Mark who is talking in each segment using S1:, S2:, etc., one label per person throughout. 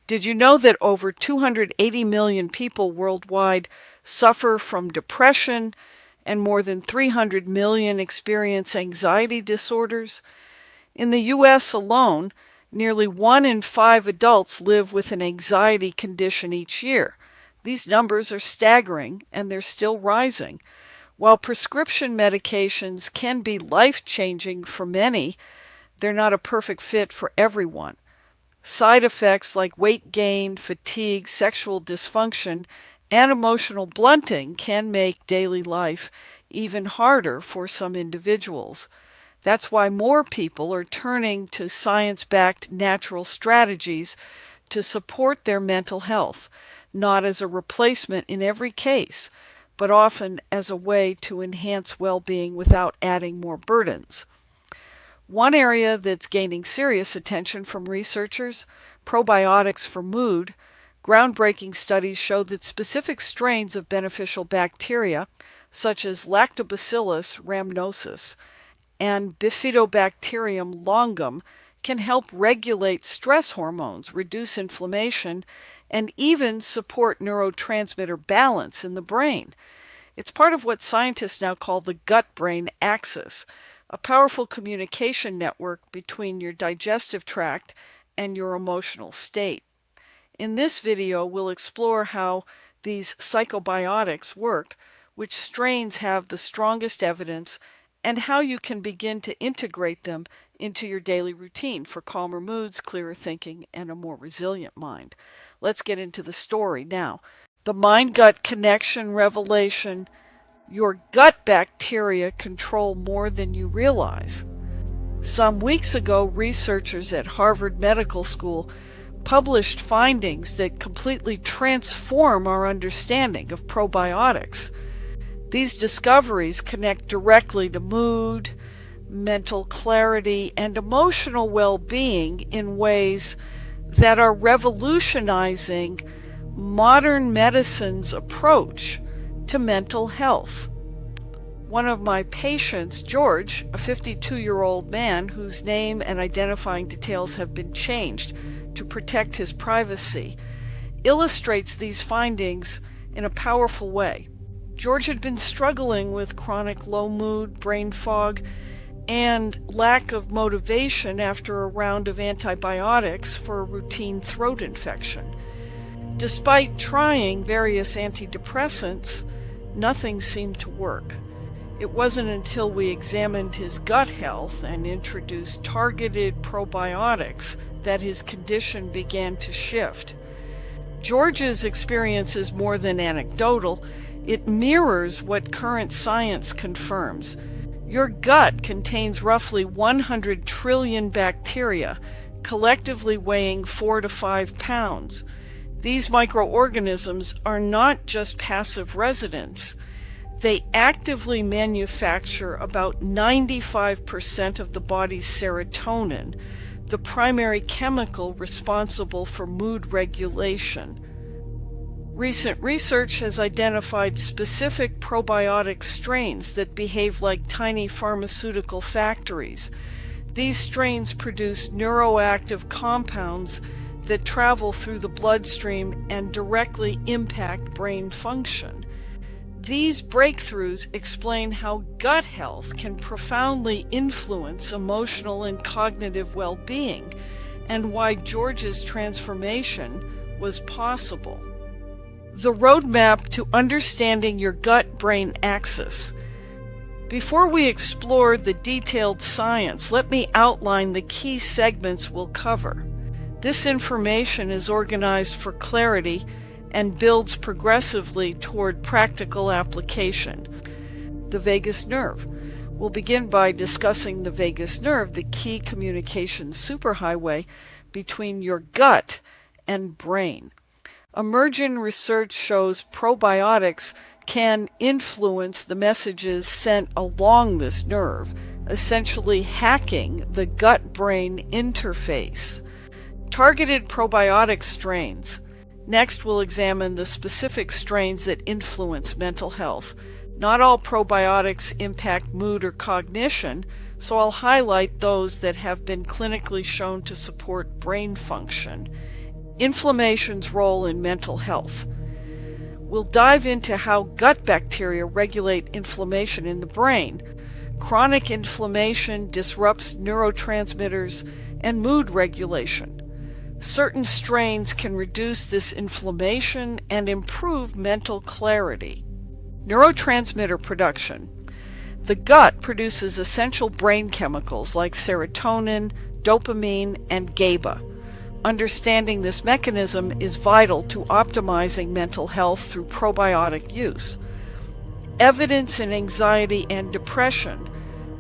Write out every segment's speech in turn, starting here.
S1: Did you know that over 280 million people worldwide suffer from depression and more than 300 million experience anxiety disorders? In the U.S. alone, nearly 1 in 5 adults live with an anxiety condition each year. These numbers are staggering, and they're still rising. While prescription medications can be life-changing for many, they're not a perfect fit for everyone. Side effects like weight gain, fatigue, sexual dysfunction, and emotional blunting can make daily life even harder for some individuals. That's why more people are turning to science-backed natural strategies to support their mental health, not as a replacement in every case, but often as a way to enhance well-being without adding more burdens. One area that's gaining serious attention from researchers, probiotics for mood. Groundbreaking studies show that specific strains of beneficial bacteria, such as Lactobacillus rhamnosus and Bifidobacterium longum, can help regulate stress hormones, reduce inflammation, and even support neurotransmitter balance in the brain. It's part of what scientists now call the gut-brain axis, a powerful communication network between your digestive tract and your emotional state. In this video, we'll explore how these psychobiotics work, which strains have the strongest evidence, and how you can begin to integrate them into your daily routine for calmer moods, clearer thinking, and a more resilient mind. Let's get into the story now. The mind-gut connection revelation. Your gut bacteria control more than you realize. Some weeks ago, researchers at Harvard Medical School published findings that completely transform our understanding of probiotics. These discoveries connect directly to mood, mental clarity, and emotional well-being in ways that are revolutionizing modern medicine's approach to mental health. One of my patients, George, a 52-year-old man whose name and identifying details have been changed to protect his privacy, illustrates these findings in a powerful way. George had been struggling with chronic low mood, brain fog, and lack of motivation after a round of antibiotics for a routine throat infection. Despite trying various antidepressants, nothing seemed to work. It wasn't until we examined his gut health and introduced targeted probiotics that his condition began to shift. George's experience is more than anecdotal. It mirrors what current science confirms. Your gut contains roughly 100 trillion bacteria, collectively weighing 4 to 5 pounds. These microorganisms are not just passive residents. They actively manufacture about 95% of the body's serotonin, the primary chemical responsible for mood regulation. Recent research has identified specific probiotic strains that behave like tiny pharmaceutical factories. These strains produce neuroactive compounds that travel through the bloodstream and directly impact brain function. These breakthroughs explain how gut health can profoundly influence emotional and cognitive well-being, and why George's transformation was possible. The roadmap to understanding your gut-brain axis. Before we explore the detailed science, let me outline the key segments we'll cover. This information is organized for clarity and builds progressively toward practical application. The vagus nerve. We'll begin by discussing the vagus nerve, the key communication superhighway between your gut and brain. Emerging research shows probiotics can influence the messages sent along this nerve, essentially hacking the gut-brain interface. Targeted probiotic strains. Next, we'll examine the specific strains that influence mental health. Not all probiotics impact mood or cognition, so I'll highlight those that have been clinically shown to support brain function. Inflammation's role in mental health. We'll dive into how gut bacteria regulate inflammation in the brain. Chronic inflammation disrupts neurotransmitters and mood regulation. Certain strains can reduce this inflammation and improve mental clarity. Neurotransmitter production. The gut produces essential brain chemicals like serotonin, dopamine, and GABA. Understanding this mechanism is vital to optimizing mental health through probiotic use. Evidence in anxiety and depression.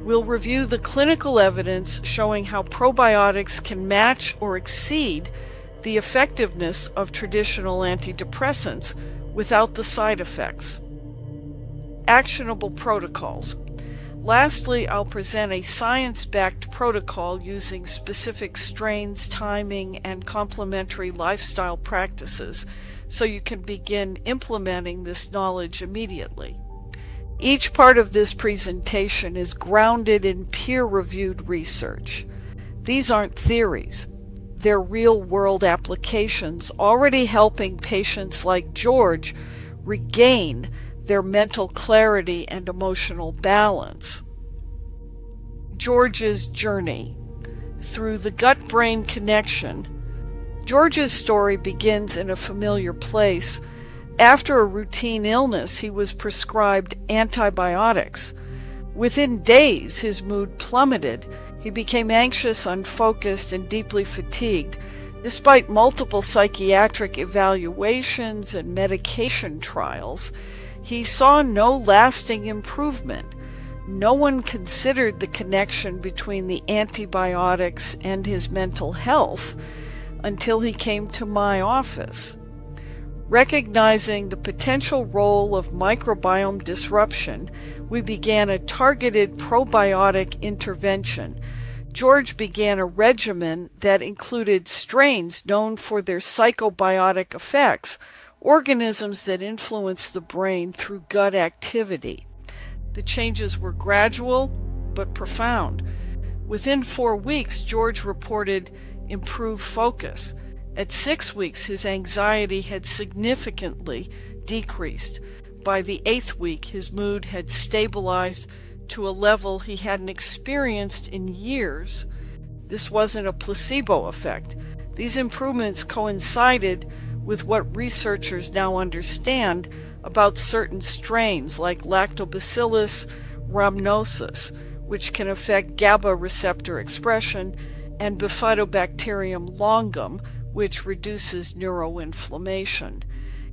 S1: We'll review the clinical evidence showing how probiotics can match or exceed the effectiveness of traditional antidepressants without the side effects. Actionable protocols. Lastly, I'll present a science-backed protocol using specific strains, timing, and complementary lifestyle practices so you can begin implementing this knowledge immediately. Each part of this presentation is grounded in peer-reviewed research. These aren't theories. They're real-world applications already helping patients like George regain their mental clarity and emotional balance. George's journey. Through the gut-brain connection, George's story begins in a familiar place. After a routine illness, he was prescribed antibiotics. Within days, his mood plummeted. He became anxious, unfocused, and deeply fatigued. Despite multiple psychiatric evaluations and medication trials, he saw no lasting improvement. No one considered the connection between the antibiotics and his mental health until he came to my office. Recognizing the potential role of microbiome disruption, we began a targeted probiotic intervention. George began a regimen that included strains known for their psychobiotic effects, organisms that influence the brain through gut activity. The changes were gradual but profound. Within 4 weeks, George reported improved focus. At 6 weeks, his anxiety had significantly decreased. By the 8th week, his mood had stabilized to a level he hadn't experienced in years. This wasn't a placebo effect. These improvements coincided with what researchers now understand about certain strains like Lactobacillus rhamnosus, which can affect GABA receptor expression, and Bifidobacterium longum, which reduces neuroinflammation.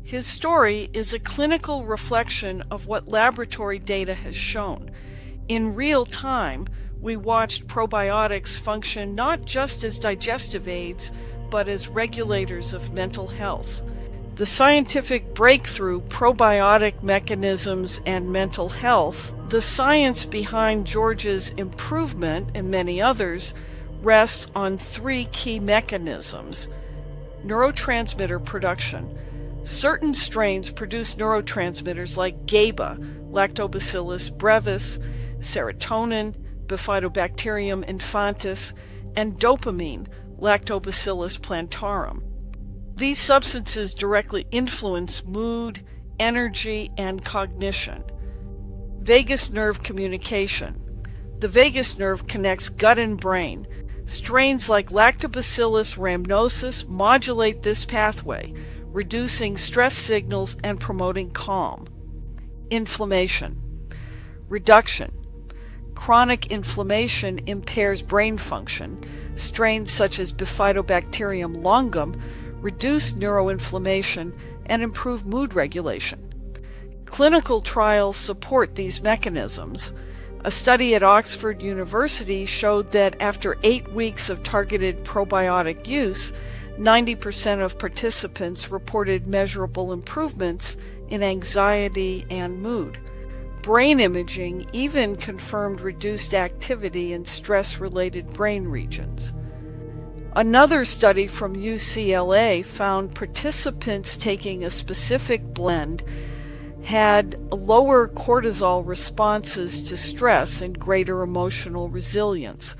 S1: His story is a clinical reflection of what laboratory data has shown. In real time, we watched probiotics function not just as digestive aids, but as regulators of mental health. The scientific breakthrough, probiotic mechanisms and mental health, the science behind George's improvement and many others, rests on 3 key mechanisms. Neurotransmitter production. Certain strains produce neurotransmitters like GABA, Lactobacillus brevis, serotonin, Bifidobacterium infantis, and dopamine, Lactobacillus plantarum. These substances directly influence mood, energy, and cognition. Vagus nerve communication. The vagus nerve connects gut and brain. Strains like Lactobacillus rhamnosus modulate this pathway, reducing stress signals and promoting calm. Inflammation. Reduction. Chronic inflammation impairs brain function. Strains such as Bifidobacterium longum reduce neuroinflammation and improve mood regulation. Clinical trials support these mechanisms. A study at Oxford University showed that after 8 weeks of targeted probiotic use, 90% of participants reported measurable improvements in anxiety and mood. Brain imaging even confirmed reduced activity in stress-related brain regions. Another study from UCLA found participants taking a specific blend had lower cortisol responses to stress and greater emotional resilience.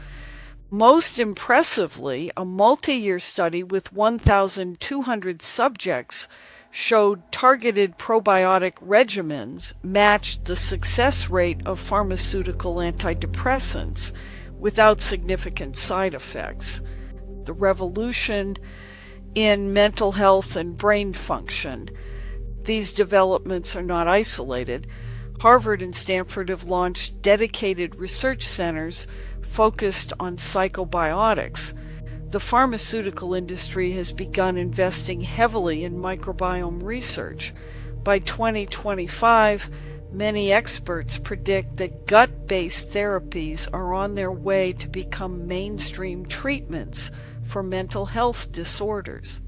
S1: Most impressively, a multi-year study with 1,200 subjects showed targeted probiotic regimens matched the success rate of pharmaceutical antidepressants without significant side effects. The revolution in mental health and brain function. These developments are not isolated. Harvard and Stanford have launched dedicated research centers focused on psychobiotics. The pharmaceutical industry has begun investing heavily in microbiome research. By 2025, many experts predict that gut-based therapies are on their way to become mainstream treatments for mental health disorders.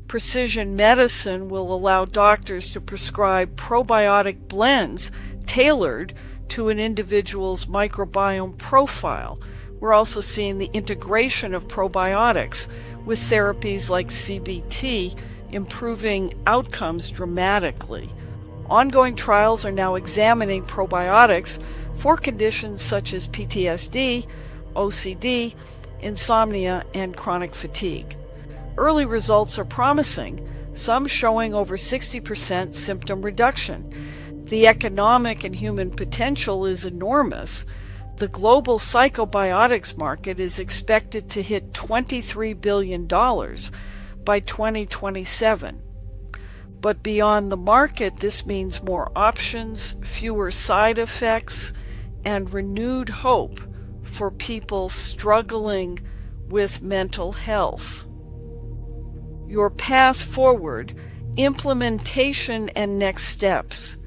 S1: Precision medicine will allow doctors to prescribe probiotic blends tailored to an individual's microbiome profile. We're also seeing the integration of probiotics with therapies like CBT, improving outcomes dramatically. Ongoing trials are now examining probiotics for conditions such as PTSD, OCD, insomnia, and chronic fatigue. Early results are promising, some showing over 60% symptom reduction. The economic and human potential is enormous. The global psychobiotics market is expected to hit $23 billion by 2027. But beyond the market, this means more options, fewer side effects, and renewed hope for people struggling with mental health. Your path forward, implementation, and next steps.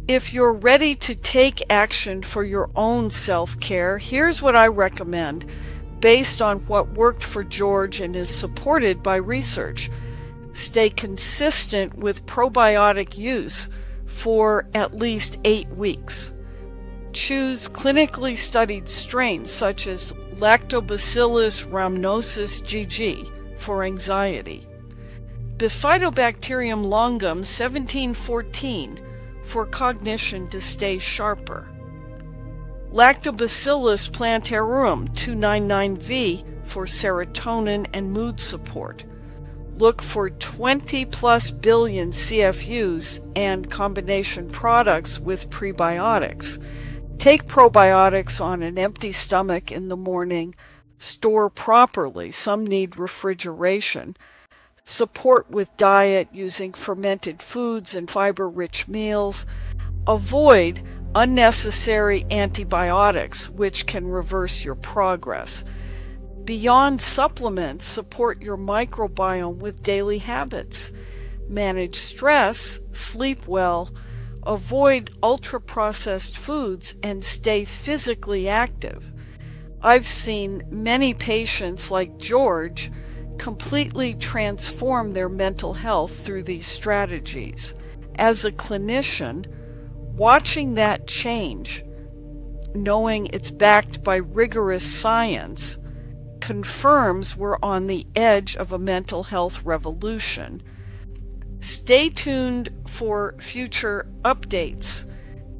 S1: If you're ready to take action for your own self-care, here's what I recommend based on what worked for George and is supported by research. Stay consistent with probiotic use for at least 8 weeks. Choose clinically studied strains such as Lactobacillus rhamnosus GG for anxiety, Bifidobacterium longum 1714 for cognition to stay sharper, Lactobacillus plantarum 299V for serotonin and mood support. Look for 20+ billion CFUs and combination products with prebiotics. Take probiotics on an empty stomach in the morning. Store properly. Some need refrigeration. Support with diet using fermented foods and fiber-rich meals. Avoid unnecessary antibiotics, which can reverse your progress. Beyond supplements, support your microbiome with daily habits. Manage stress, sleep well, avoid ultra-processed foods, and stay physically active. I've seen many patients like George completely transform their mental health through these strategies. As a clinician, watching that change, knowing it's backed by rigorous science, confirms we're on the edge of a mental health revolution. Stay tuned for future updates.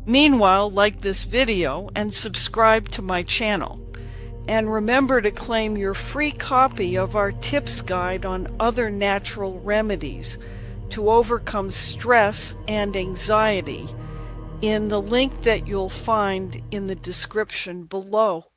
S1: Meanwhile, like this video and subscribe to my channel. And remember to claim your free copy of our tips guide on other natural remedies to overcome stress and anxiety in the link that you'll find in the description below.